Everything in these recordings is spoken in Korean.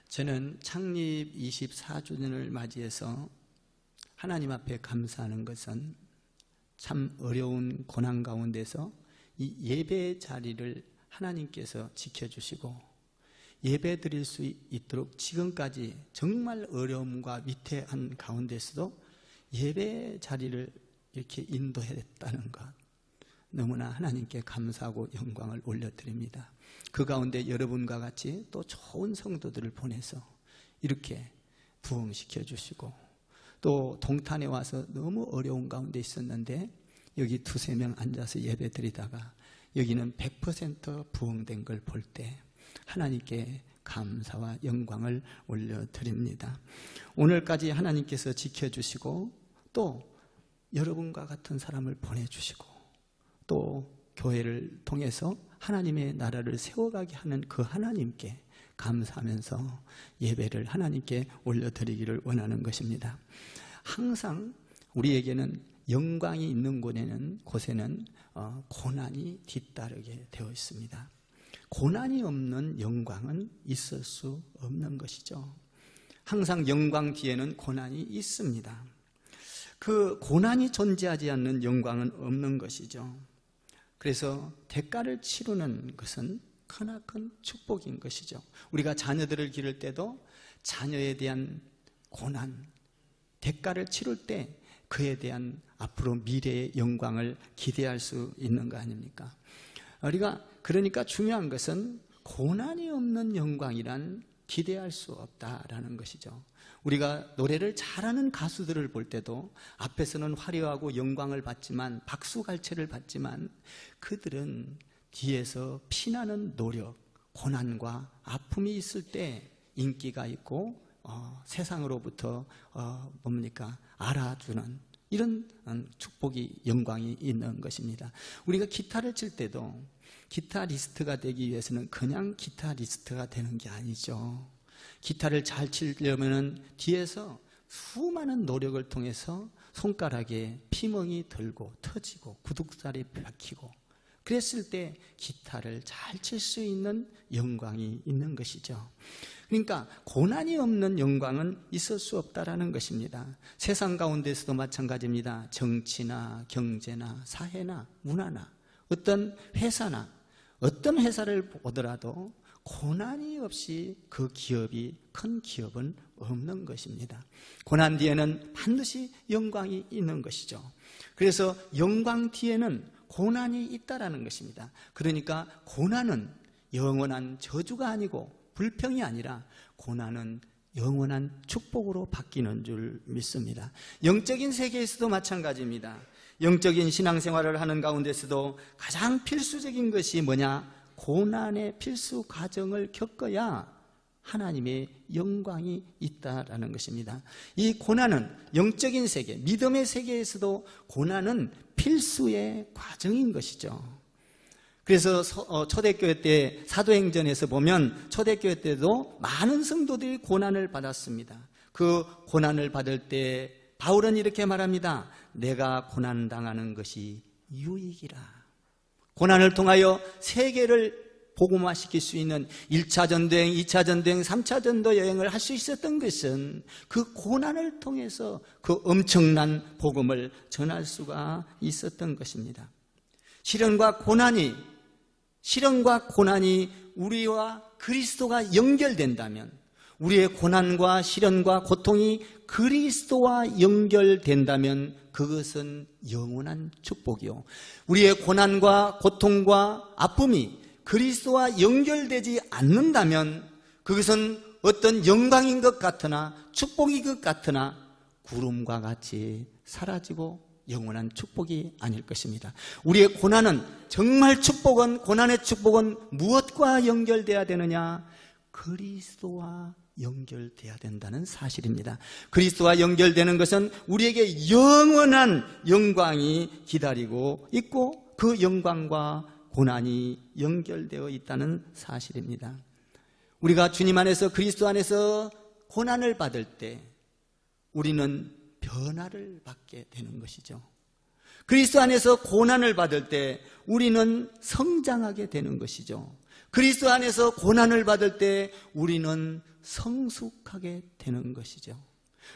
저는 창립 24주년을 맞이해서 하나님 앞에 감사하는 것은 참 어려운 고난 가운데서 이 예배 자리를 하나님께서 지켜주시고 예배 드릴 수 있도록 지금까지 정말 어려움과 위태한 가운데서도 예배 자리를 이렇게 인도했다는 것, 너무나 하나님께 감사하고 영광을 올려드립니다. 그 가운데 여러분과 같이 또 좋은 성도들을 보내서 이렇게 부흥시켜 주시고, 또 동탄에 와서 너무 어려운 가운데 있었는데 여기 두세 명 앉아서 예배 드리다가 여기는 100% 부흥된 걸 볼 때 하나님께 감사와 영광을 올려드립니다. 오늘까지 하나님께서 지켜주시고 또 여러분과 같은 사람을 보내주시고 또 교회를 통해서 하나님의 나라를 세워가게 하는 그 하나님께 감사하면서 예배를 하나님께 올려드리기를 원하는 것입니다. 항상 우리에게는 영광이 있는 곳에는 고난이 뒤따르게 되어 있습니다. 고난이 없는 영광은 있을 수 없는 것이죠. 항상 영광 뒤에는 고난이 있습니다. 그 고난이 존재하지 않는 영광은 없는 것이죠. 그래서 대가를 치르는 것은 크나큰 축복인 것이죠. 우리가 자녀들을 기를 때도 자녀에 대한 고난, 대가를 치를 때 그에 대한 앞으로 미래의 영광을 기대할 수 있는 거 아닙니까? 우리가 그러니까 중요한 것은 고난이 없는 영광이란 기대할 수 없다라는 것이죠. 우리가 노래를 잘하는 가수들을 볼 때도 앞에서는 화려하고 영광을 받지만, 박수갈채를 받지만 그들은 뒤에서 피나는 노력, 고난과 아픔이 있을 때 인기가 있고 세상으로부터 알아주는 이런 축복이, 영광이 있는 것입니다. 우리가 기타를 칠 때도 기타리스트가 되기 위해서는 그냥 기타리스트가 되는 게 아니죠. 기타를 잘 치려면 뒤에서 수많은 노력을 통해서 손가락에 피멍이 들고 터지고 구둑살이 박히고 그랬을 때 기타를 잘 칠 수 있는 영광이 있는 것이죠. 그러니까 고난이 없는 영광은 있을 수 없다라는 것입니다. 세상 가운데서도 마찬가지입니다. 정치나 경제나 사회나 문화나 어떤 회사나 어떤 회사를 보더라도 고난이 없이 그 기업이, 큰 기업은 없는 것입니다. 고난 뒤에는 반드시 영광이 있는 것이죠. 그래서 영광 뒤에는 고난이 있다라는 것입니다. 그러니까 고난은 영원한 저주가 아니고 불평이 아니라 고난은 영원한 축복으로 바뀌는 줄 믿습니다. 영적인 세계에서도 마찬가지입니다. 영적인 신앙생활을 하는 가운데서도 가장 필수적인 것이 뭐냐? 고난의 필수 과정을 겪어야 하나님의 영광이 있다라는 것입니다. 이 고난은 영적인 세계, 믿음의 세계에서도 고난은 필수의 과정인 것이죠. 그래서 초대교회 때 사도행전에서 보면 초대교회 때도 많은 성도들이 고난을 받았습니다. 그 고난을 받을 때 바울은 이렇게 말합니다. 내가 고난당하는 것이 유익이라. 고난을 통하여 세계를 복음화시킬 수 있는 1차 전도행, 2차 전도행, 3차 전도 여행을 할 수 있었던 것은 그 고난을 통해서 그 엄청난 복음을 전할 수가 있었던 것입니다. 시련과 고난이 우리와 그리스도가 연결된다면, 우리의 고난과 시련과 고통이 그리스도와 연결된다면 그것은 영원한 축복이요, 우리의 고난과 고통과 아픔이 그리스도와 연결되지 않는다면 그것은 어떤 영광인 것 같으나 축복인 것 같으나 구름과 같이 사라지고 영원한 축복이 아닐 것입니다. 우리의 고난은 정말 고난의 축복은 무엇과 연결돼야 되느냐? 그리스도와 연결돼야 된다는 사실입니다. 그리스도와 연결되는 것은 우리에게 영원한 영광이 기다리고 있고 그 영광과 고난이 연결되어 있다는 사실입니다. 우리가 주님 안에서, 그리스도 안에서 고난을 받을 때 우리는 변화를 받게 되는 것이죠. 그리스도 안에서 고난을 받을 때 우리는 성장하게 되는 것이죠. 그리스도 안에서 고난을 받을 때 우리는 성숙하게 되는 것이죠.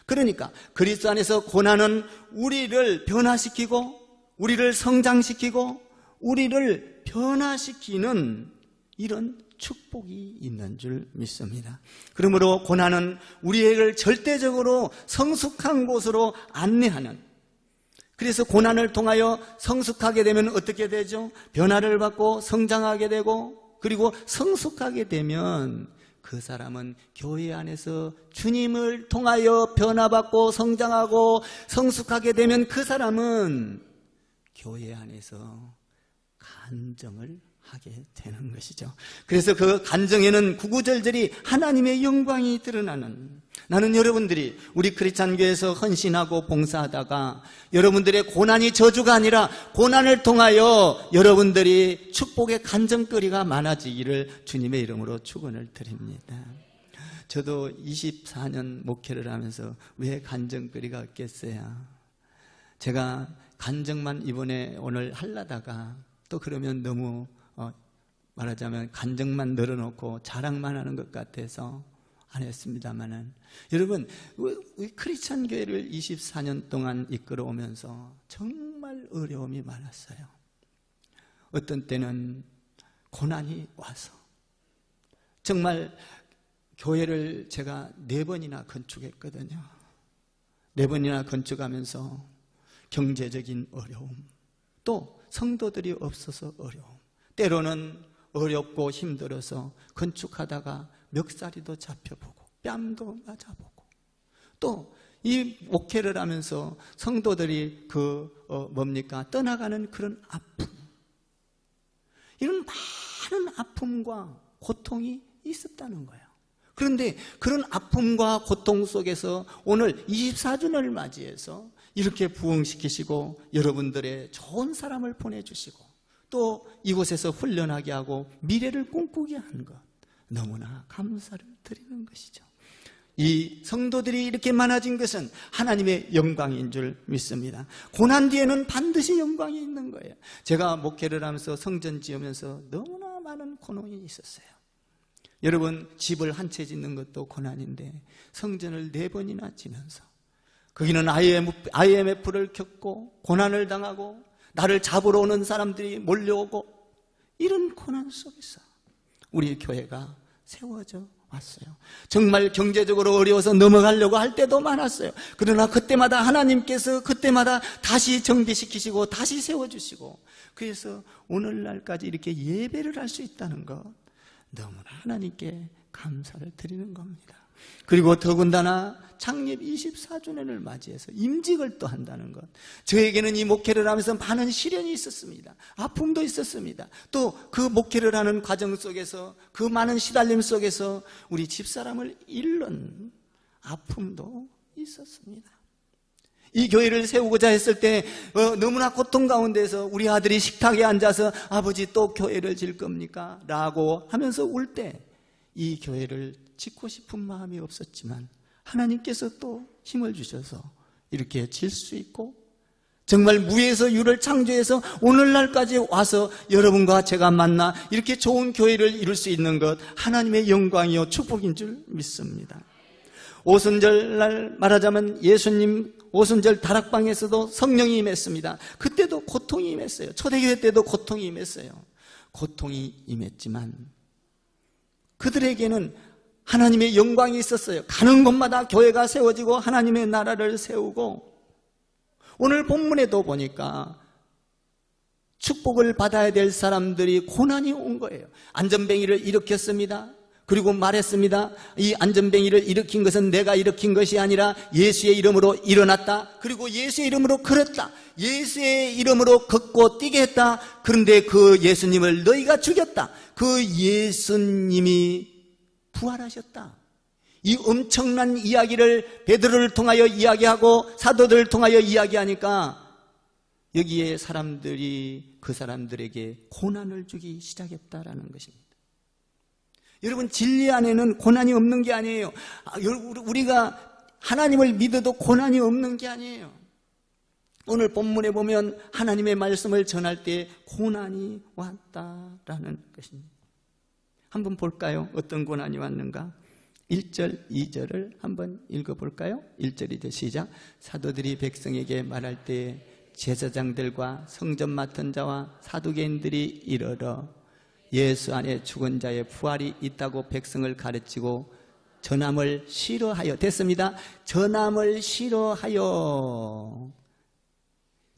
그러니까 그리스도 안에서 고난은 우리를 변화시키고 우리를 성장시키고 우리를 변화시키는 이런 축복이 있는 줄 믿습니다. 그러므로 고난은 우리를 절대적으로 성숙한 곳으로 안내하는, 그래서 고난을 통하여 성숙하게 되면 어떻게 되죠? 변화를 받고 성장하게 되고, 그리고 성숙하게 되면 그 사람은 교회 안에서 주님을 통하여 변화받고 성장하고 성숙하게 되면 그 사람은 교회 안에서 간증을 하게 되는 것이죠. 그래서 그 간증에는 구구절절히 하나님의 영광이 드러나는, 나는 여러분들이 우리 크리스찬 교회에서 헌신하고 봉사하다가 여러분들의 고난이 저주가 아니라 고난을 통하여 여러분들이 축복의 간증거리가 많아지기를 주님의 이름으로 축원을 드립니다. 저도 24년 목회를 하면서 왜 간증거리가 없겠어요? 제가 간증만 이번에 오늘 하려다가 또 그러면 너무 말하자면 간증만 늘어놓고 자랑만 하는 것 같아서 안 했습니다만은, 여러분, 우리 크리스찬 교회를 24년 동안 이끌어오면서 정말 어려움이 많았어요. 어떤 때는 고난이 와서 정말 교회를 제가 4번이나 건축했거든요. 4번이나 건축하면서 경제적인 어려움, 또 성도들이 없어서 어려움, 때로는 어렵고 힘들어서 건축하다가 멱살이도 잡혀보고 뺨도 맞아보고, 또 이 목회를 하면서 성도들이 떠나가는 그런 아픔, 이런 많은 아픔과 고통이 있었다는 거예요. 그런데 그런 아픔과 고통 속에서 오늘 24주년을 맞이해서 이렇게 부흥시키시고 여러분들의 좋은 사람을 보내주시고 또 이곳에서 훈련하게 하고 미래를 꿈꾸게 한 것, 너무나 감사를 드리는 것이죠. 이 성도들이 이렇게 많아진 것은 하나님의 영광인 줄 믿습니다. 고난 뒤에는 반드시 영광이 있는 거예요. 제가 목회를 하면서 성전 지으면서 너무나 많은 고난이 있었어요. 여러분, 집을 한 채 짓는 것도 고난인데 성전을 4번이나 지면서 거기는 IMF를 겪고 고난을 당하고 나를 잡으러 오는 사람들이 몰려오고, 이런 고난 속에서 우리 교회가 세워져 왔어요. 정말 경제적으로 어려워서 넘어가려고 할 때도 많았어요. 그러나 그때마다 하나님께서 그때마다 다시 정비시키시고 다시 세워주시고, 그래서 오늘날까지 이렇게 예배를 할 수 있다는 것, 너무나 하나님께 감사를 드리는 겁니다. 그리고 더군다나 창립 24주년을 맞이해서 임직을 또 한다는 것, 저에게는 이 목회를 하면서 많은 시련이 있었습니다. 아픔도 있었습니다. 또 그 목회를 하는 과정 속에서 그 많은 시달림 속에서 우리 집사람을 잃는 아픔도 있었습니다. 이 교회를 세우고자 했을 때 너무나 고통 가운데서 우리 아들이 식탁에 앉아서 아버지 또 교회를 질 겁니까? 라고 하면서 울 때 이 교회를 짓고 싶은 마음이 없었지만 하나님께서 또 힘을 주셔서 이렇게 질 수 있고, 정말 무에서 유를 창조해서 오늘날까지 와서 여러분과 제가 만나 이렇게 좋은 교회를 이룰 수 있는 것, 하나님의 영광이요 축복인 줄 믿습니다. 오순절날 말하자면 예수님 오순절 다락방에서도 성령이 임했습니다. 그때도 고통이 임했어요. 초대교회 때도 고통이 임했어요. 고통이 임했지만 그들에게는 하나님의 영광이 있었어요. 가는 곳마다 교회가 세워지고 하나님의 나라를 세우고, 오늘 본문에도 보니까 축복을 받아야 될 사람들이 고난이 온 거예요. 안전뱅이를 일으켰습니다. 그리고 말했습니다. 이 안전뱅이를 일으킨 것은 내가 일으킨 것이 아니라 예수의 이름으로 일어났다. 그리고 예수의 이름으로 걸었다. 예수의 이름으로 걷고 뛰게 했다. 그런데 그 예수님을 너희가 죽였다. 그 예수님이 부활하셨다. 이 엄청난 이야기를 베드로를 통하여 이야기하고 사도들을 통하여 이야기하니까 여기에 사람들이 그 사람들에게 고난을 주기 시작했다라는 것입니다. 여러분, 진리 안에는 고난이 없는 게 아니에요. 우리가 하나님을 믿어도 고난이 없는 게 아니에요. 오늘 본문에 보면 하나님의 말씀을 전할 때 고난이 왔다라는 것입니다. 한번 볼까요? 어떤 고난이 왔는가? 1절, 2절을 한번 읽어볼까요? 1절, 2절 시작. 사도들이 백성에게 말할 때 제사장들과 성전 맡은 자와 사두개인들이 이르러 예수 안에 죽은 자의 부활이 있다고 백성을 가르치고 전함을 싫어하여, 됐습니다. 전함을 싫어하여,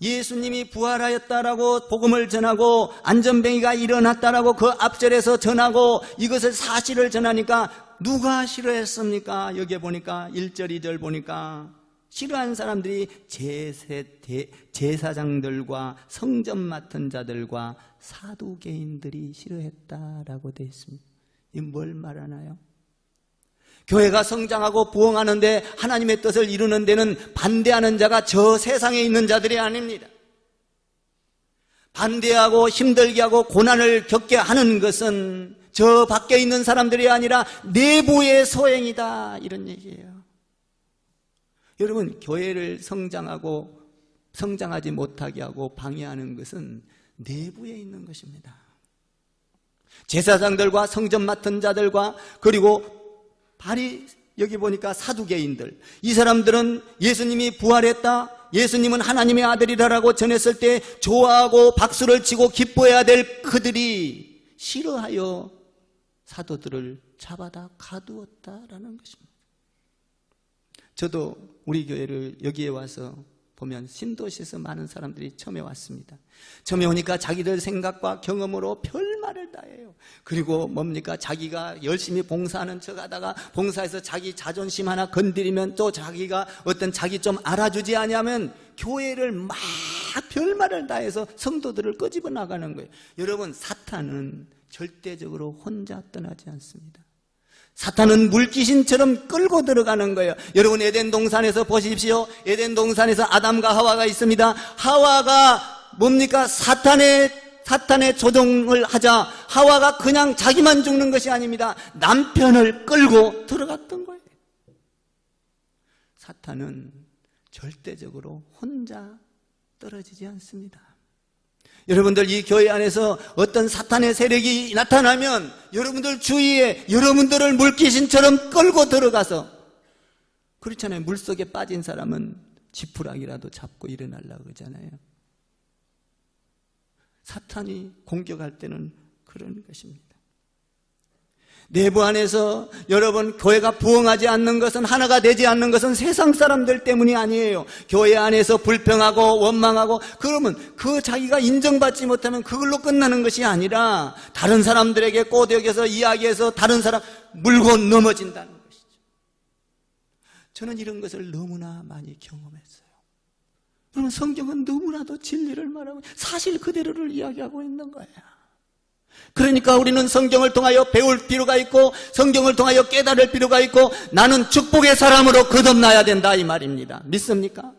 예수님이 부활하였다라고 복음을 전하고 안전뱅이가 일어났다라고 그 앞절에서 전하고 이것을 사실을 전하니까 누가 싫어했습니까? 여기에 보니까 1절, 2절 보니까 싫어한 사람들이 제사장들과 성전 맡은 자들과 사두개인들이 싫어했다라고 되어 있습니다. 이 뭘 말하나요? 교회가 성장하고 부흥하는데 하나님의 뜻을 이루는 데는 반대하는 자가 저 세상에 있는 자들이 아닙니다. 반대하고 힘들게 하고 고난을 겪게 하는 것은 저 밖에 있는 사람들이 아니라 내부의 소행이다, 이런 얘기예요. 여러분, 교회를 성장하지 못하게 하고 방해하는 것은 내부에 있는 것입니다. 제사장들과 성전 맡은 자들과 그리고 여기 보니까 사두개인들, 이 사람들은 예수님이 부활했다, 예수님은 하나님의 아들이라고 전했을 때 좋아하고 박수를 치고 기뻐해야 될 그들이 싫어하여 사도들을 잡아다 가두었다라는 것입니다. 저도 우리 교회를 여기에 와서 보면 신도시에서 많은 사람들이 처음에 왔습니다. 처음에 오니까 자기들 생각과 경험으로 별말을 다 해요. 그리고 뭡니까? 자기가 열심히 봉사하는 척 하다가 봉사에서 자기 자존심 하나 건드리면 또 자기가 자기 좀 알아주지 않으면 교회를 막 별말을 다 해서 성도들을 끄집어 나가는 거예요. 여러분, 사탄은 절대적으로 혼자 떠나지 않습니다. 사탄은 물귀신처럼 끌고 들어가는 거예요. 여러분, 에덴 동산에서 보십시오. 에덴 동산에서 아담과 하와가 있습니다. 하와가 뭡니까? 사탄의 조종을 하자 하와가 그냥 자기만 죽는 것이 아닙니다. 남편을 끌고 들어갔던 거예요. 사탄은 절대적으로 혼자 떨어지지 않습니다. 여러분들, 이 교회 안에서 어떤 사탄의 세력이 나타나면 여러분들 주위에 여러분들을 물귀신처럼 끌고 들어가서, 그렇잖아요. 물속에 빠진 사람은 지푸라기라도 잡고 일어나려고 그러잖아요. 사탄이 공격할 때는 그런 것입니다. 내부 안에서 여러분, 교회가 부흥하지 않는 것은, 하나가 되지 않는 것은 세상 사람들 때문이 아니에요. 교회 안에서 불평하고 원망하고 그러면 그 자기가 인정받지 못하면 그걸로 끝나는 것이 아니라 다른 사람들에게 꼬드겨서 이야기해서 다른 사람 물고 넘어진다는 것이죠. 저는 이런 것을 너무나 많이 경험했어요. 그러면 성경은 너무나도 진리를 말하고 사실 그대로를 이야기하고 있는 거예요. 그러니까 우리는 성경을 통하여 배울 필요가 있고 성경을 통하여 깨달을 필요가 있고, 나는 축복의 사람으로 거듭나야 된다, 이 말입니다. 믿습니까?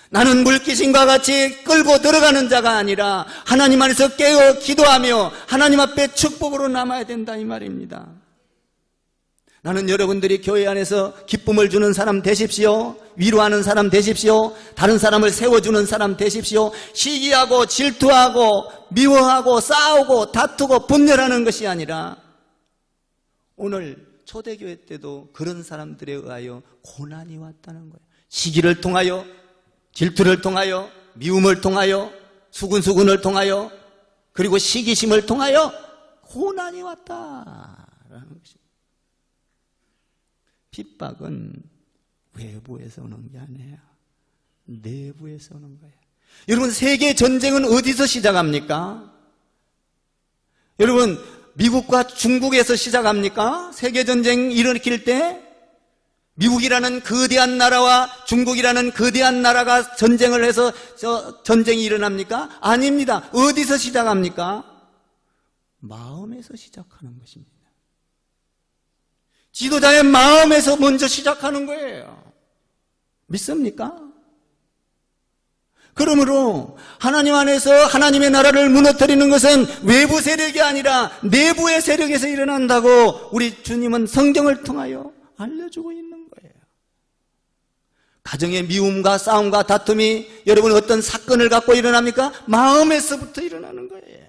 나는 물귀신과 같이 끌고 들어가는 자가 아니라 하나님 안에서 깨어 기도하며 하나님 앞에 축복으로 남아야 된다, 이 말입니다. 나는 여러분들이 교회 안에서 기쁨을 주는 사람 되십시오. 위로하는 사람 되십시오. 다른 사람을 세워주는 사람 되십시오. 시기하고 질투하고 미워하고 싸우고 다투고 분열하는 것이 아니라, 오늘 초대교회 때도 그런 사람들에 의하여 고난이 왔다는 거예요. 시기를 통하여, 질투를 통하여, 미움을 통하여, 수군수군을 통하여, 그리고 시기심을 통하여 고난이 왔다라는 것입니다. 핍박은 외부에서 오는 게 아니에요. 내부에서 오는 거예요. 여러분, 세계 전쟁은 어디서 시작합니까? 여러분, 미국과 중국에서 시작합니까? 세계 전쟁 일으킬 때 미국이라는 거대한 나라와 중국이라는 거대한 나라가 전쟁을 해서 전쟁이 일어납니까? 아닙니다. 어디서 시작합니까? 마음에서 시작하는 것입니다. 지도자의 마음에서 먼저 시작하는 거예요. 믿습니까? 그러므로 하나님 안에서 하나님의 나라를 무너뜨리는 것은 외부 세력이 아니라 내부의 세력에서 일어난다고 우리 주님은 성경을 통하여 알려주고 있는 거예요. 가정의 미움과 싸움과 다툼이 여러분 어떤 사건을 갖고 일어납니까? 마음에서부터 일어나는 거예요.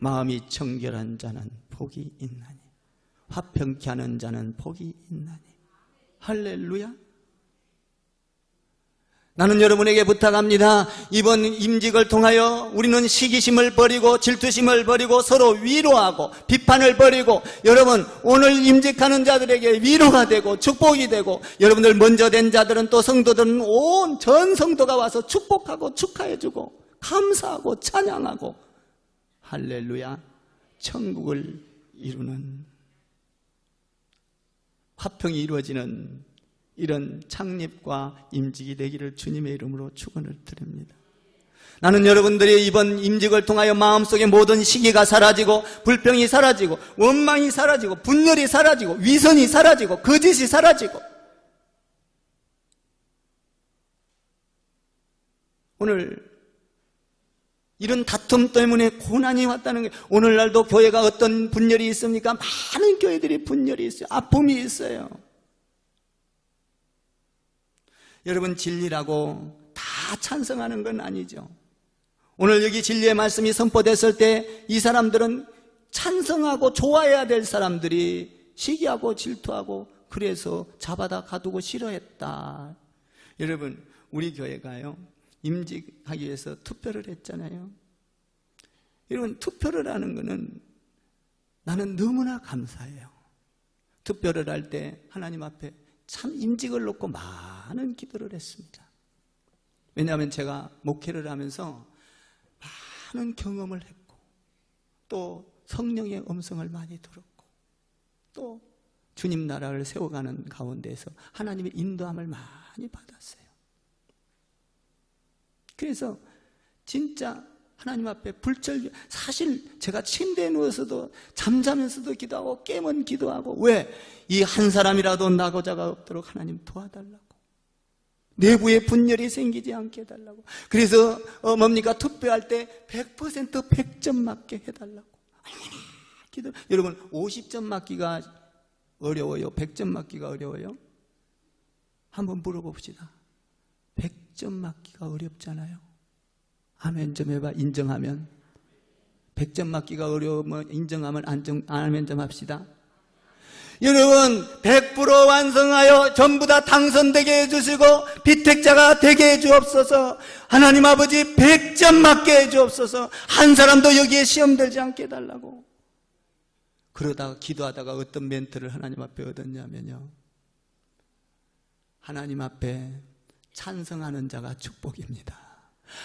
마음이 청결한 자는 복이 있나니 화평케 하는 자는 복이 있나니. 할렐루야. 나는 여러분에게 부탁합니다. 이번 임직을 통하여 우리는 시기심을 버리고 질투심을 버리고 서로 위로하고 비판을 버리고, 여러분 오늘 임직하는 자들에게 위로가 되고 축복이 되고, 여러분들 먼저 된 자들은 또 성도들은 온 전 성도가 와서 축복하고 축하해주고 감사하고 찬양하고, 할렐루야, 천국을 이루는, 화평이 이루어지는 이런 창립과 임직이 되기를 주님의 이름으로 축원을 드립니다. 나는 여러분들이 이번 임직을 통하여 마음속의 모든 시기가 사라지고 불평이 사라지고 원망이 사라지고 분열이 사라지고 위선이 사라지고 거짓이 사라지고, 오늘 이런 다툼 때문에 고난이 왔다는 게, 오늘날도 교회가 어떤 분열이 있습니까? 많은 교회들이 분열이 있어요. 아픔이 있어요. 여러분, 진리라고 다 찬성하는 건 아니죠. 오늘 여기 진리의 말씀이 선포됐을 때 이 사람들은 찬성하고 좋아해야 될 사람들이 시기하고 질투하고 그래서 잡아다 가두고 싫어했다. 여러분, 우리 교회가요, 임직하기 위해서 투표를 했잖아요. 여러분, 투표를 하는 거는 나는 너무나 감사해요. 투표를 할 때 하나님 앞에 참 임직을 놓고 많은 기도를 했습니다. 왜냐하면 제가 목회를 하면서 많은 경험을 했고, 또 성령의 음성을 많이 들었고, 또 주님 나라를 세워가는 가운데서 하나님의 인도함을 많이 받았어요. 그래서 진짜 하나님 앞에 불철, 사실 제가 침대에 누워서도 잠자면서도 기도하고 깨면 기도하고, 왜? 이 한 사람이라도 나고자가 없도록 하나님 도와달라고, 내부에 분열이 생기지 않게 해달라고. 그래서 뭡니까? 투표할 때 100% 100점 맞게 해달라고 기도. 여러분, 50점 맞기가 어려워요? 100점 맞기가 어려워요? 한번 물어봅시다. 100점 맞기가 어렵잖아요. 아멘 좀 해봐. 인정하면. 100점 맞기가 어려우면 인정하면 아멘 좀 합시다. 여러분, 100% 완성하여 전부 다 당선되게 해주시고 비택자가 되게 해주옵소서. 하나님 아버지, 100점 맞게 해주옵소서. 한 사람도 여기에 시험 들지 않게 해달라고. 그러다가 기도하다가 어떤 멘트를 하나님 앞에 얻었냐면요, 하나님 앞에 찬성하는 자가 축복입니다.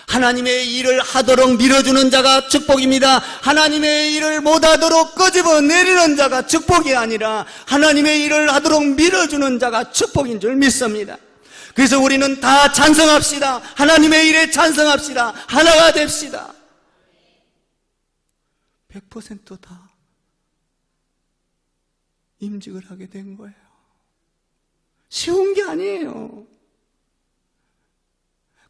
하나님의 일을 하도록 밀어주는 자가 축복입니다. 하나님의 일을 못하도록 끄집어 내리는 자가 축복이 아니라 하나님의 일을 하도록 밀어주는 자가 축복인 줄 믿습니다. 그래서 우리는 다 찬성합시다. 하나님의 일에 찬성합시다. 하나가 됩시다. 100% 다 임직을 하게 된 거예요. 쉬운 게 아니에요.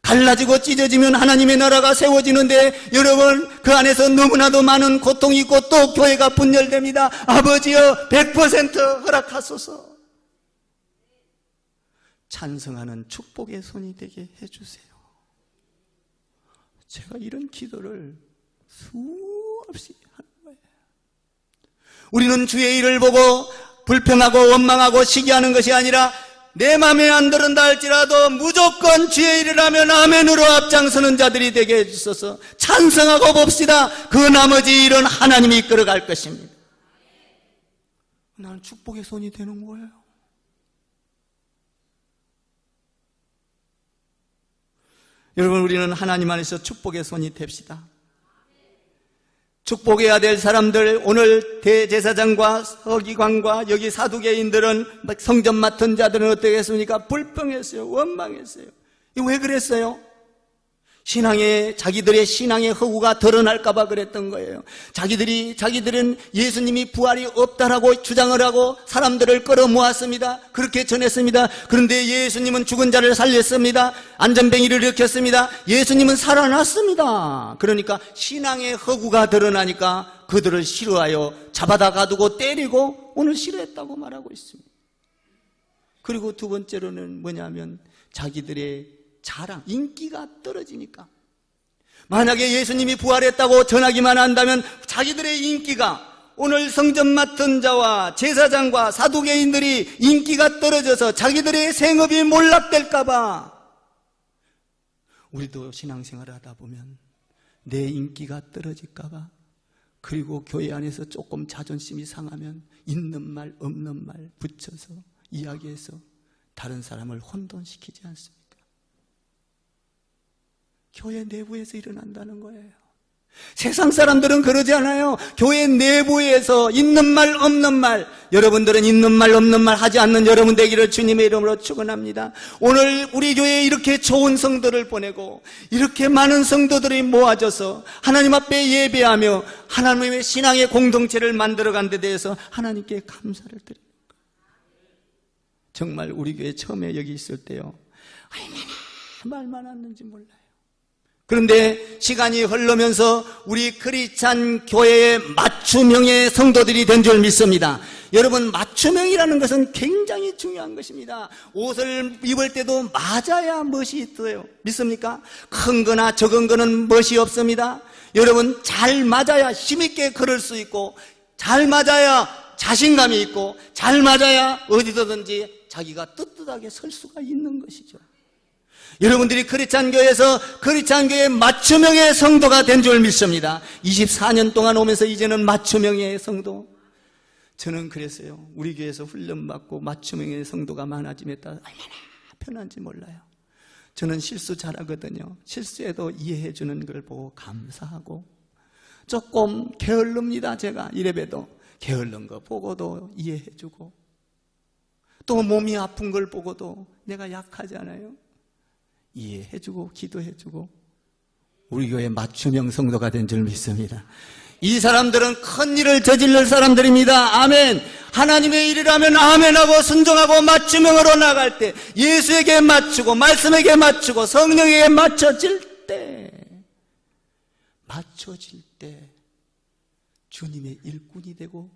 갈라지고 찢어지면 하나님의 나라가 세워지는데, 여러분, 그 안에서 너무나도 많은 고통이 있고 또 교회가 분열됩니다. 아버지여, 100% 허락하소서. 찬성하는 축복의 손이 되게 해주세요. 제가 이런 기도를 수없이 하는 거예요. 우리는 주의 일을 보고 불평하고 원망하고 시기하는 것이 아니라, 내 마음에 안 들은다 할지라도 무조건 주의 일을 하면 아멘으로 앞장서는 자들이 되게 해주셔서 찬성하고 봅시다. 그 나머지 일은 하나님이 이끌어갈 것입니다. 나는 축복의 손이 되는 거예요. 여러분, 우리는 하나님 안에서 축복의 손이 됩시다. 축복해야 될 사람들, 오늘 대제사장과 서기관과 여기 사두개인들은, 성전 맡은 자들은 어떻게 했습니까? 불평했어요. 원망했어요. 왜 그랬어요? 자기들의 신앙의 허구가 드러날까봐 그랬던 거예요. 자기들은 예수님이 부활이 없다라고 주장을 하고 사람들을 끌어모았습니다. 그렇게 전했습니다. 그런데 예수님은 죽은 자를 살렸습니다. 안전뱅이를 일으켰습니다. 예수님은 살아났습니다. 그러니까 신앙의 허구가 드러나니까 그들을 싫어하여 잡아다 가두고 때리고 오늘 싫어했다고 말하고 있습니다. 그리고 두 번째로는 뭐냐면 자기들의 자랑, 인기가 떨어지니까. 만약에 예수님이 부활했다고 전하기만 한다면 자기들의 인기가, 오늘 성전 맡은 자와 제사장과 사두개인들이 인기가 떨어져서 자기들의 생업이 몰락될까봐, 우리도 신앙생활을 하다 보면 내 인기가 떨어질까봐, 그리고 교회 안에서 조금 자존심이 상하면 있는 말 없는 말 붙여서 이야기해서 다른 사람을 혼돈시키지 않습니까? 교회 내부에서 일어난다는 거예요. 세상 사람들은 그러지 않아요. 교회 내부에서 있는 말 없는 말, 여러분들은 있는 말 없는 말 하지 않는 여러분 되기를 주님의 이름으로 축원합니다. 오늘 우리 교회에 이렇게 좋은 성도를 보내고 이렇게 많은 성도들이 모아져서 하나님 앞에 예배하며 하나님의 신앙의 공동체를 만들어간 데 대해서 하나님께 감사를 드립니다. 정말 우리 교회 처음에 여기 있을 때요, 얼마나 말 많았는지 몰라요. 그런데 시간이 흐르면서 우리 크리스찬 교회의 맞춤형의 성도들이 된 줄 믿습니다. 여러분, 맞춤형이라는 것은 굉장히 중요한 것입니다. 옷을 입을 때도 맞아야 멋이 있어요. 믿습니까? 큰 거나 적은 거는 멋이 없습니다. 여러분, 잘 맞아야 힘있게 걸을 수 있고, 잘 맞아야 자신감이 있고, 잘 맞아야 어디서든지 자기가 떳떳하게 설 수가 있는 것이죠. 여러분들이 크리스찬 교회에서 크리스찬 교회의 맞춤형의 성도가 된 줄 믿습니다. 24년 동안 오면서 이제는 맞춤형의 성도. 저는 그랬어요. 우리 교회에서 훈련받고 맞춤형의 성도가 많아짐에 따라 얼마나 편한지 몰라요. 저는 실수 잘하거든요. 실수해도 이해해 주는 걸 보고 감사하고, 조금 게을릅니다. 제가 이래봬도 게을른 거 보고도 이해해 주고, 또 몸이 아픈 걸 보고도 내가 약하잖아요. 이해해주고 기도해주고, 우리 교회 맞춤형 성도가 된 줄 믿습니다. 이 사람들은 큰 일을 저지를 사람들입니다. 아멘. 하나님의 일이라면 아멘하고 순종하고 맞춤형으로 나갈 때, 예수에게 맞추고 말씀에게 맞추고 성령에게 맞춰질 때 주님의 일꾼이 되고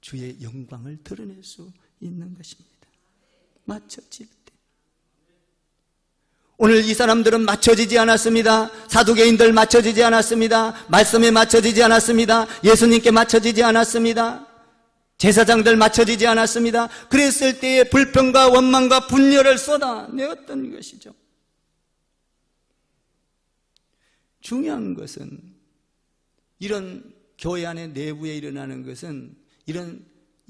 주의 영광을 드러낼 수 있는 것입니다. 맞춰질 때. 오늘 이 사람들은 맞춰지지 않았습니다. 사두개인들 맞춰지지 않았습니다. 말씀에 맞춰지지 않았습니다. 예수님께 맞춰지지 않았습니다. 제사장들 맞춰지지 않았습니다. 그랬을 때에 불평과 원망과 분열을 쏟아내었던 것이죠. 중요한 것은, 이런 교회 안에 내부에 일어나는 것은 이런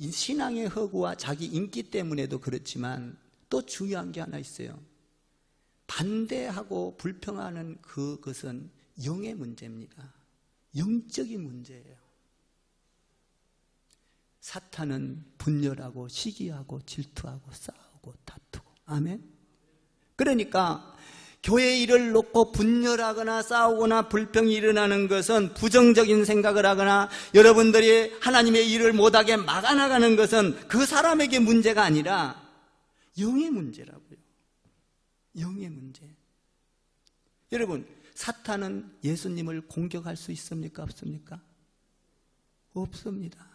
신앙의 허구와 자기 인기 때문에도 그렇지만, 또 중요한 게 하나 있어요. 반대하고 불평하는 그것은 영의 문제입니다. 영적인 문제예요. 사탄은 분열하고 시기하고 질투하고 싸우고 다투고. 아멘. 그러니까 교회 일을 놓고 분열하거나 싸우거나 불평이 일어나는 것은, 부정적인 생각을 하거나 여러분들이 하나님의 일을 못하게 막아나가는 것은 그 사람에게 문제가 아니라 영의 문제라고요. 영의 문제. 여러분, 사탄은 예수님을 공격할 수 있습니까? 없습니까? 없습니다.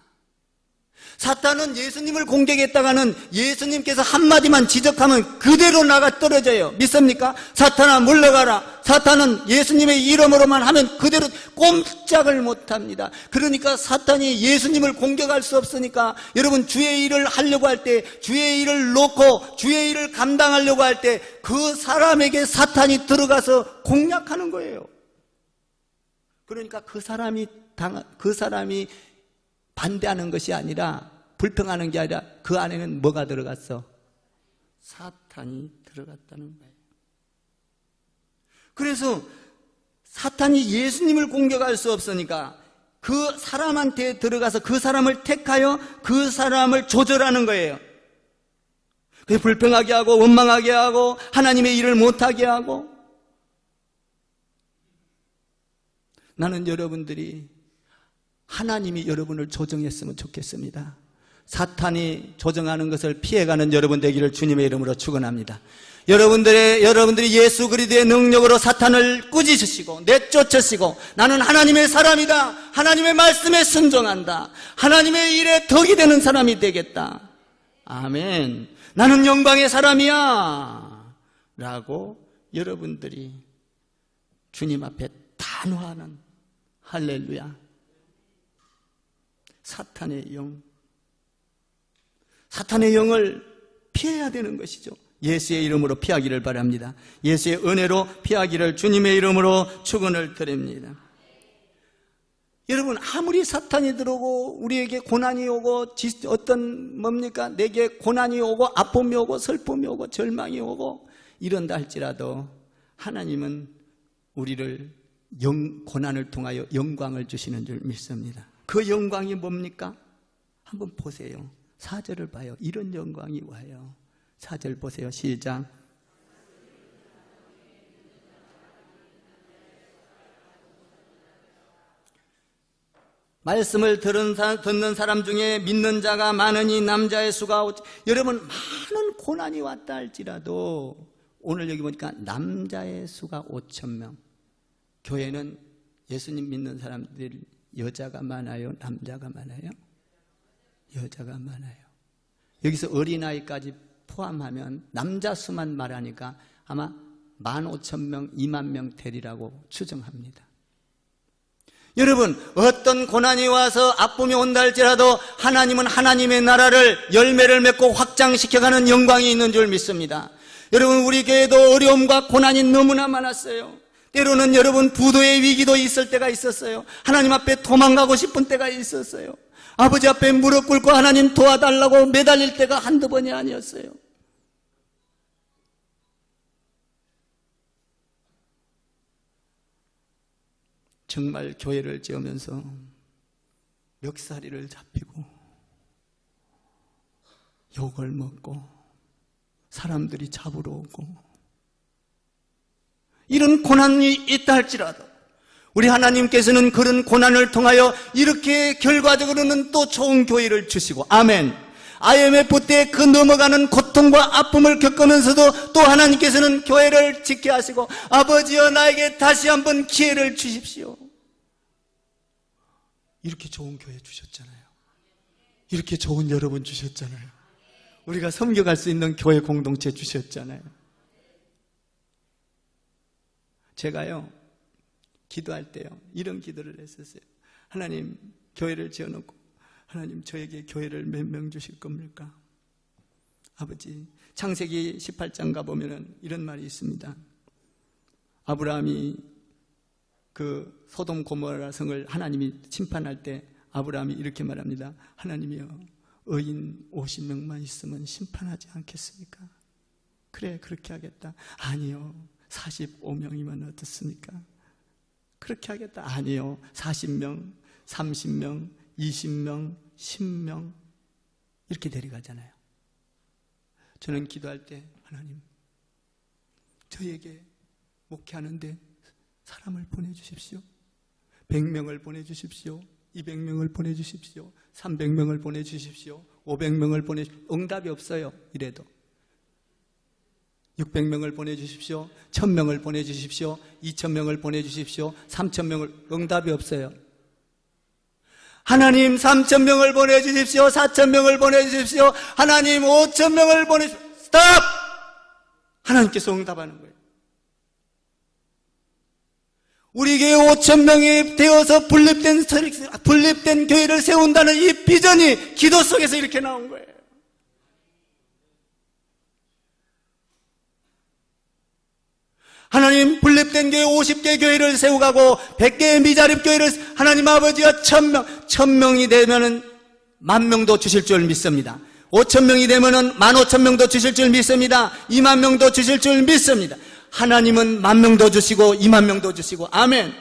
사탄은 예수님을 공격했다가는 예수님께서 한마디만 지적하면 그대로 나가 떨어져요. 믿습니까? 사탄아 물러가라. 사탄은 예수님의 이름으로만 하면 그대로 꼼짝을 못합니다. 그러니까 사탄이 예수님을 공격할 수 없으니까, 여러분, 주의 일을 하려고 할 때, 주의 일을 놓고 주의 일을 감당하려고 할 때 그 사람에게 사탄이 들어가서 공략하는 거예요. 그러니까 그 사람이 반대하는 것이 아니라, 불평하는 게 아니라 그 안에는 뭐가 들어갔어? 사탄이 들어갔다는 거예요. 그래서 사탄이 예수님을 공격할 수 없으니까 그 사람한테 들어가서 그 사람을 택하여 그 사람을 조절하는 거예요. 그게 불평하게 하고 원망하게 하고 하나님의 일을 못하게 하고. 나는 여러분들이 하나님이 여러분을 조정했으면 좋겠습니다. 사탄이 조정하는 것을 피해가는 여러분 되기를 주님의 이름으로 축원합니다. 여러분들이 예수 그리스도의 능력으로 사탄을 꾸짖으시고 내쫓으시고, 나는 하나님의 사람이다, 하나님의 말씀에 순종한다, 하나님의 일에 덕이 되는 사람이 되겠다, 아멘, 나는 영광의 사람이야 라고 여러분들이 주님 앞에 다 간화하는, 할렐루야, 사탄의 영을 피해야 되는 것이죠. 예수의 이름으로 피하기를 바랍니다. 예수의 은혜로 피하기를 주님의 이름으로 축원을 드립니다. 여러분, 아무리 사탄이 들어오고 우리에게 고난이 오고 내게 고난이 오고 아픔이 오고 슬픔이 오고 절망이 오고 이런다 할지라도 하나님은 우리를 고난을 통하여 영광을 주시는 줄 믿습니다. 그 영광이 뭡니까? 한번 보세요. 4절을 봐요. 이런 영광이 와요. 4절 보세요. 시작. 말씀을 듣는 사람 중에 믿는 자가 많으니 남자의 수가 여러분, 많은 고난이 왔다 할지라도 오늘 여기 보니까 남자의 수가 5,000명. 교회는 예수님 믿는 사람들 여자가 많아요? 남자가 많아요? 여자가 많아요. 여기서 어린아이까지 포함하면 남자 수만 말하니까 아마 15,000명, 2만 명 되리라고 추정합니다. 여러분, 어떤 고난이 와서 아픔이 온다 할지라도 하나님은 하나님의 나라를 열매를 맺고 확장시켜가는 영광이 있는 줄 믿습니다. 여러분, 우리 교회도 어려움과 고난이 너무나 많았어요. 때로는 여러분 부도의 위기도 있을 때가 있었어요. 하나님 앞에 도망가고 싶은 때가 있었어요. 아버지 앞에 무릎 꿇고 하나님 도와달라고 매달릴 때가 한두 번이 아니었어요. 정말 교회를 지으면서 멱살이를 잡히고 욕을 먹고 사람들이 잡으러 오고 이런 고난이 있다 할지라도 우리 하나님께서는 그런 고난을 통하여 이렇게 결과적으로는 또 좋은 교회를 주시고, 아멘. IMF 때 그 넘어가는 고통과 아픔을 겪으면서도 또 하나님께서는 교회를 지켜 하시고, 아버지여 나에게 다시 한번 기회를 주십시오. 이렇게 좋은 교회 주셨잖아요. 이렇게 좋은 여러분 주셨잖아요. 우리가 섬겨갈 수 있는 교회 공동체 주셨잖아요. 제가요, 기도할 때요, 이런 기도를 했었어요. 하나님, 교회를 지어놓고 하나님 저에게 교회를 몇 명 주실 겁니까? 아버지, 창세기 18장 가보면 이런 말이 있습니다. 아브라함이 그 소돔 고모라 성을 하나님이 심판할 때 아브라함이 이렇게 말합니다. 하나님이여, 의인 50명만 있으면 심판하지 않겠습니까? 그래, 그렇게 하겠다. 아니요, 45명이면 어떻습니까? 그렇게 하겠다. 아니요, 40명, 30명, 20명, 10명 이렇게 데려가잖아요. 저는 기도할 때 하나님, 저에게 목회하는데 사람을 보내주십시오. 100명을 보내주십시오. 200명을 보내주십시오. 300명을 보내주십시오. 500명을 보내주십시오. 응답이 없어요. 이래도 600명을 보내주십시오. 1000명을 보내주십시오. 2000명을 보내주십시오. 3000명을, 응답이 없어요. 하나님 3000명을 보내주십시오. 4000명을 보내주십시오. 하나님 5000명을 보내주십시오. 스톱! 하나님께서 응답하는 거예요. 우리 교회 5000명이 되어서 분립된 교회를 세운다는 이 비전이 기도 속에서 이렇게 나온 거예요. 하나님, 분립된 교회 50개 교회를 세우가고 100개의 미자립 교회를, 하나님 아버지가 1000명이 되면은 10,000명도 주실 줄 믿습니다. 5000명이 되면은 15,000명도 주실 줄 믿습니다. 20,000명도 주실 줄 믿습니다. 하나님은 10,000명도 주시고 20,000명도 주시고, 아멘.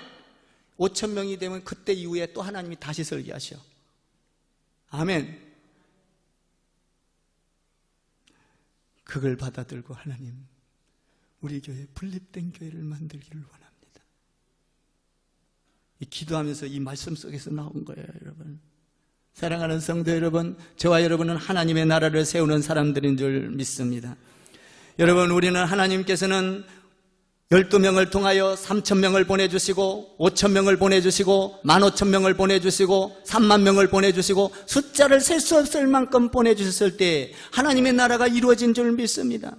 5,000명이 되면 그때 이후에 또 하나님이 다시 설계하셔. 아멘. 그걸 받아들고 하나님, 우리 교회 분립된 교회를 만들기를 원합니다. 이 기도하면서 이 말씀 속에서 나온 거예요, 여러분. 사랑하는 성도 여러분, 저와 여러분은 하나님의 나라를 세우는 사람들인 줄 믿습니다. 여러분, 우리는 하나님께서는 12명을 통하여 3,000명을 보내주시고 5,000명을 보내주시고 15,000명을 보내주시고 30,000명을 보내주시고 숫자를 셀 수 없을 만큼 보내주셨을 때 하나님의 나라가 이루어진 줄 믿습니다.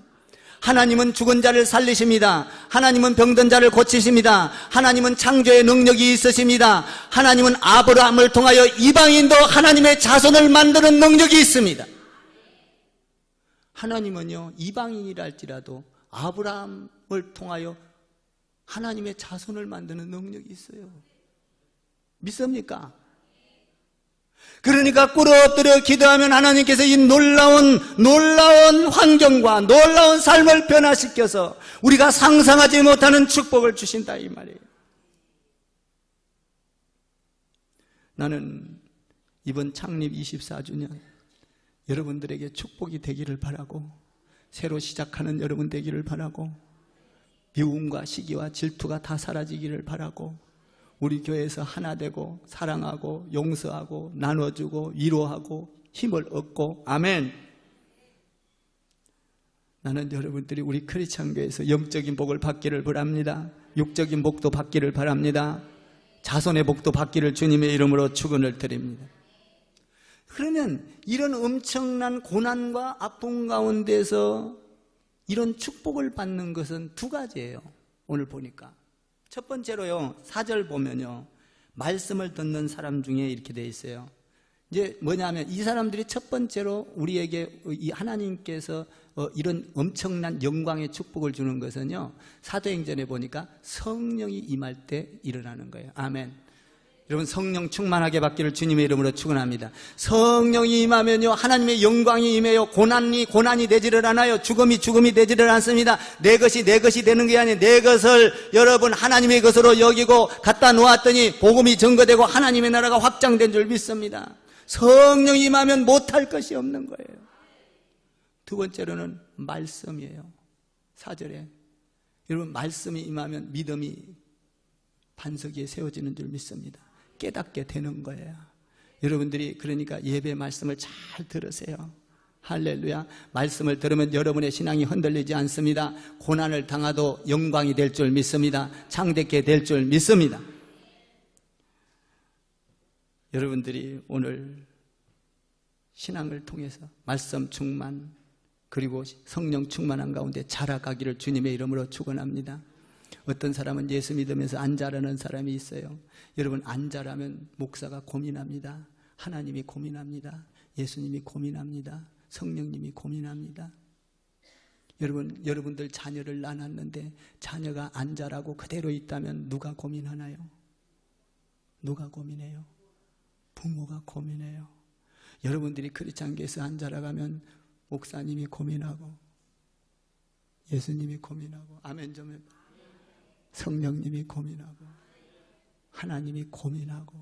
하나님은 죽은 자를 살리십니다. 하나님은 병든 자를 고치십니다. 하나님은 창조의 능력이 있으십니다. 하나님은 아브라함을 통하여 이방인도 하나님의 자손을 만드는 능력이 있습니다. 하나님은요, 이방인이라 할지라도 아브라함을 통하여 하나님의 자손을 만드는 능력이 있어요. 믿습니까? 그러니까 꿇어 엎드려 기도하면 하나님께서 이 놀라운 환경과 놀라운 삶을 변화시켜서 우리가 상상하지 못하는 축복을 주신다 이 말이에요. 나는 이번 창립 24주년 여러분들에게 축복이 되기를 바라고, 새로 시작하는 여러분 되기를 바라고, 미움과 시기와 질투가 다 사라지기를 바라고, 우리 교회에서 하나 되고 사랑하고 용서하고 나눠주고 위로하고 힘을 얻고, 아멘. 나는 여러분들이 우리 크리스찬 교회에서 영적인 복을 받기를 바랍니다. 육적인 복도 받기를 바랍니다. 자손의 복도 받기를 주님의 이름으로 축원을 드립니다. 그러면 이런 엄청난 고난과 아픔 가운데서 이런 축복을 받는 것은 두 가지예요. 오늘 보니까 첫 번째로요, 4절 보면요, 말씀을 듣는 사람 중에 이렇게 돼 있어요. 이제 뭐냐면 이 사람들이 첫 번째로 우리에게 이 하나님께서 이런 엄청난 영광의 축복을 주는 것은요, 사도행전에 보니까 성령이 임할 때 일어나는 거예요. 아멘. 여러분, 성령 충만하게 받기를 주님의 이름으로 축원합니다. 성령이 임하면요, 하나님의 영광이 임해요. 고난이 되지를 않아요. 죽음이 되지를 않습니다. 내 것이 되는 게 아니에요. 내 것을 여러분 하나님의 것으로 여기고 갖다 놓았더니 복음이 증거되고 하나님의 나라가 확장된 줄 믿습니다. 성령이 임하면 못할 것이 없는 거예요. 두 번째로는 말씀이에요. 4절에 여러분, 말씀이 임하면 믿음이 반석 위에 세워지는 줄 믿습니다. 깨닫게 되는 거예요. 여러분들이 그러니까 예배 말씀을 잘 들으세요. 할렐루야. 말씀을 들으면 여러분의 신앙이 흔들리지 않습니다. 고난을 당하도 영광이 될 줄 믿습니다. 창대케 될 줄 믿습니다. 여러분들이 오늘 신앙을 통해서 말씀 충만 그리고 성령 충만한 가운데 자라가기를 주님의 이름으로 축원합니다. 어떤 사람은 예수 믿으면서 안 자라는 사람이 있어요. 여러분, 안 자라면 목사가 고민합니다. 하나님이 고민합니다. 예수님이 고민합니다. 성령님이 고민합니다. 여러분들 자녀를 낳았는데 자녀가 안 자라고 그대로 있다면 누가 고민하나요? 누가 고민해요? 부모가 고민해요. 여러분들이 크리스찬교회에서 안 자라가면 목사님이 고민하고 예수님이 고민하고, 아멘 좀 해봐. 성령님이 고민하고 하나님이 고민하고,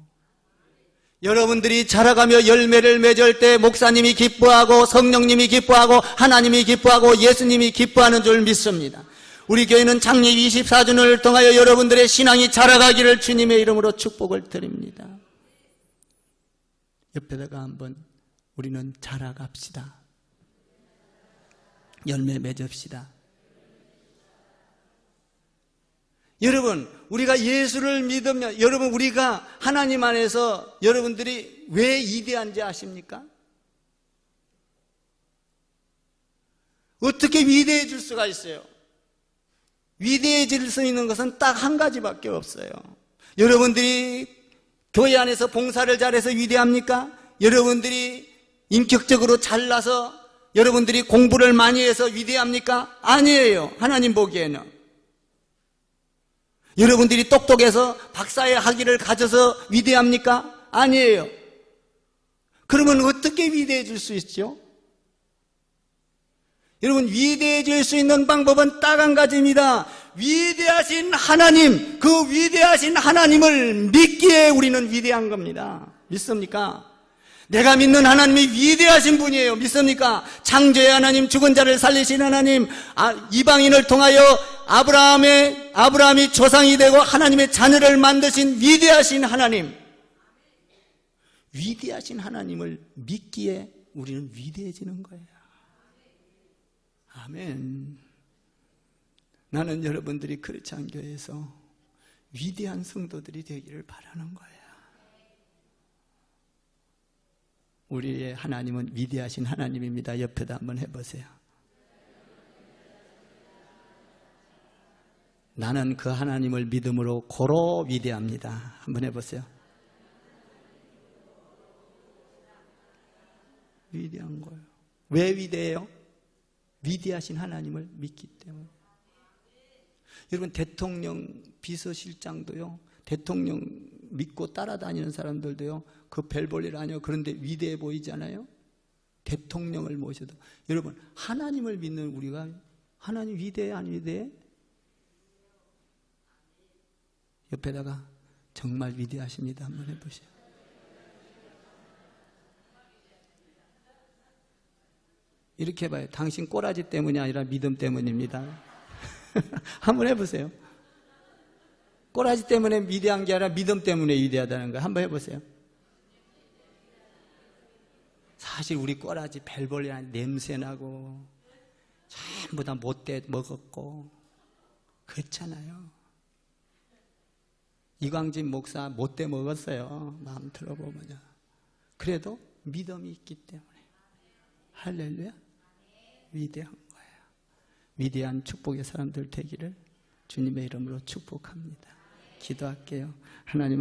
여러분들이 자라가며 열매를 맺을 때 목사님이 기뻐하고 성령님이 기뻐하고 하나님이 기뻐하고 예수님이 기뻐하는 줄 믿습니다. 우리 교회는 창립 24주년을 통하여 여러분들의 신앙이 자라가기를 주님의 이름으로 축복을 드립니다. 옆에다가 한번 우리는 자라갑시다. 열매 맺읍시다. 여러분, 우리가 예수를 믿으면, 여러분, 우리가 하나님 안에서 여러분들이 왜 위대한지 아십니까? 어떻게 위대해질 수가 있어요? 위대해질 수 있는 것은 딱 한 가지밖에 없어요. 여러분들이 교회 안에서 봉사를 잘해서 위대합니까? 여러분들이 인격적으로 잘나서 여러분들이 공부를 많이 해서 위대합니까? 아니에요. 하나님 보기에는. 여러분들이 똑똑해서 박사의 학위를 가져서 위대합니까? 아니에요. 그러면 어떻게 위대해질 수 있죠? 여러분, 위대해질 수 있는 방법은 딱 한 가지입니다. 위대하신 하나님, 그 위대하신 하나님을 믿기에 우리는 위대한 겁니다. 믿습니까? 내가 믿는 하나님이 위대하신 분이에요. 믿습니까? 창조의 하나님, 죽은 자를 살리신 하나님, 이방인을 통하여 아브라함이 조상이 되고 하나님의 자녀를 만드신 위대하신 하나님, 위대하신 하나님을 믿기에 우리는 위대해지는 거예요. 아멘. 나는 여러분들이 크리스찬 교회에서 위대한 성도들이 되기를 바라는 거예요. 우리의 하나님은 위대하신 하나님입니다. 옆에다 한번 해보세요. 나는 그 하나님을 믿음으로 고로 위대합니다. 한번 해보세요. 위대한 거예요. 왜 위대해요? 위대하신 하나님을 믿기 때문에. 여러분, 대통령 비서실장도요, 대통령 믿고 따라다니는 사람들도요, 그 별 볼 일 아니에요. 그런데 위대해 보이잖아요. 대통령을 모셔도. 여러분, 하나님을 믿는 우리가 하나님 위대해 안 위대해? 옆에다가 정말 위대하십니다 한번 해보세요. 이렇게 해봐요. 당신 꼬라지 때문이 아니라 믿음 때문입니다. 한번 해보세요. 꼬라지 때문에 위대한 게 아니라 믿음 때문에 위대하다는 거예요. 한번 해보세요. 사실 우리 꼬라지 벨볼이랑 냄새나고 전부 다 못돼 먹었고 그렇잖아요. 이광진 목사 못돼 먹었어요. 마음 들어보면요. 그래도 믿음이 있기 때문에. 할렐루야. 위대한 거예요. 위대한 축복의 사람들 되기를 주님의 이름으로 축복합니다. 기도할게요. 하나님